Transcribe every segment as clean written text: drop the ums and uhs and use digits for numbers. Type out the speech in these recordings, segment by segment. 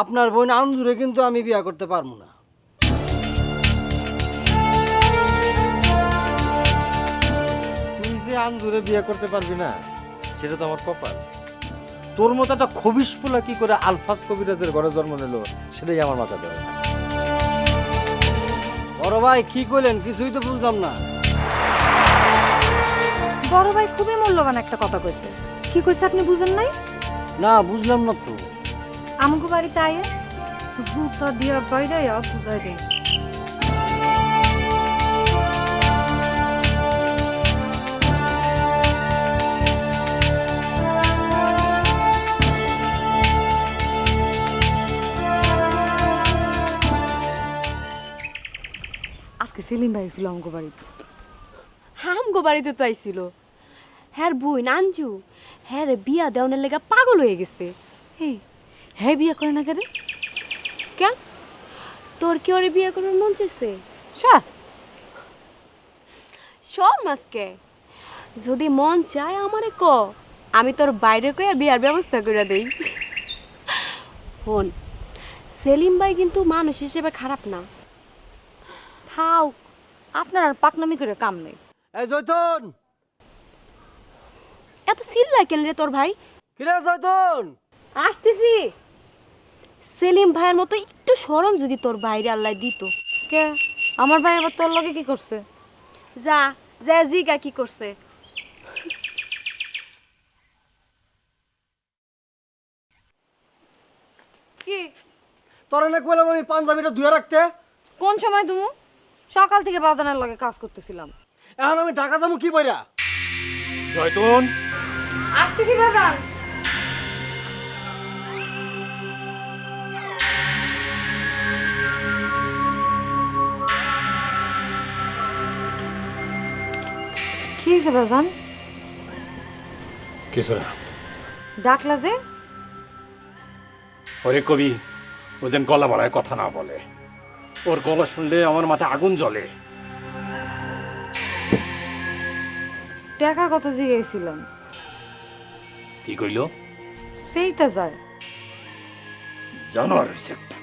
আপনার বোন আঞ্জুরে কিন্তু আমি বিয়া করতে পারবো না। তুই যে আঞ্জুরে বিয়ে করতে পারবি না সেটা তো আমার কপাল। তোর মতো একটা খবিশ পোলা কি করে আলফাজ কবিরাজের ঘরে জন্ম নিল সেটাই আমার মাথা ধরে না। বড় ভাই কি কইলেন কিছুই তো বুঝলাম না। বড় ভাই খুবই মূল্যবান একটা কথা কইছে। কি কইছে আপনি বুঝেন নাই? না বুঝলাম না তো। আমগো বাড়িতে আয়ে জুতা দিয়া বাইরাইয়া বুঝাই দেই। আজকে সেলিম ভাই ছিল আমগো বাড়িতে। আমগো বাড়িতে তো আইছিল। হ্যার বই নাঞ্জু হ্যাঁ রে বিয়া দেওয়ানের লেগা পাগল হয়ে গেছে। এই হ্যাঁ বিয়ে করে না কেন? কেন তোর কি ওরে বিয়া করার মন চাইছে? স্যার সব মাসকে যদি মন চায় আমারে ক, আমি তোর বাইরে কইয়া বিয়ার ব্যবস্থা করে দেই। হন সেলিম ভাই কিন্তু মানুষ হিসেবে খারাপ না। থাও, আপনার আর পাকনামি করে কাম নেই। এই জয়তন, এত চিল্লায় কেন রে তোর ভাই? কিরে জয়তন? আসতেছি। সেলিম ভাইয়ের মতো একটু শরম যদি তোর বাইরে আল্লাহ দিত। কে আমার ভাই আবার তোর লগে কি করছে? যা যা জিগা কি করছে। কি তোরা না কইলাম আমি পাঞ্জাবিটা ধুয়ে রাখতে। কোন সময় তুমি? সকাল থেকে বাজানের লগে কাজ করতেছিলাম। এখন আমি ঢাকা যাবো কি বইরা? জয়তুন, আসতেছি বাজান। কি হয়েছে বাজান? কিছু না। ডাকলা যে? ওরে কবি, ও যেন গলা বাড়ায় কথা না বলে। ওর গলা শুনলে আমার মাথায় আগুন জ্বলে। টাকার কথা জিজ্ঞেসছিলাম। কি কইল? সেইটা যায় জানোয়ার হয়েছে একটা।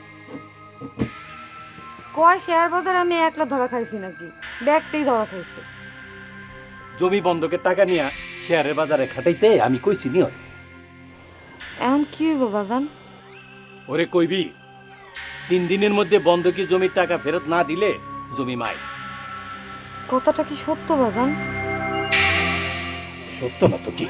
কয় শেয়ার বাজার আমি একলা ধরা খাইছি নাকি? ব্যাগটাই ধরা খাইছে। জমি বন্ধকের টাকা নিয়ে শেয়ারের বাজারে খাটাইতে আমি কইছি নি ওরে। এখন কি হইব বাজান? ওরে কইবি 3 দিনের মধ্যে বন্ধকি জমির টাকা ফেরত না দিলে জমি মাই। কথাটা কি সত্য বাজান? সত্য না তো কি?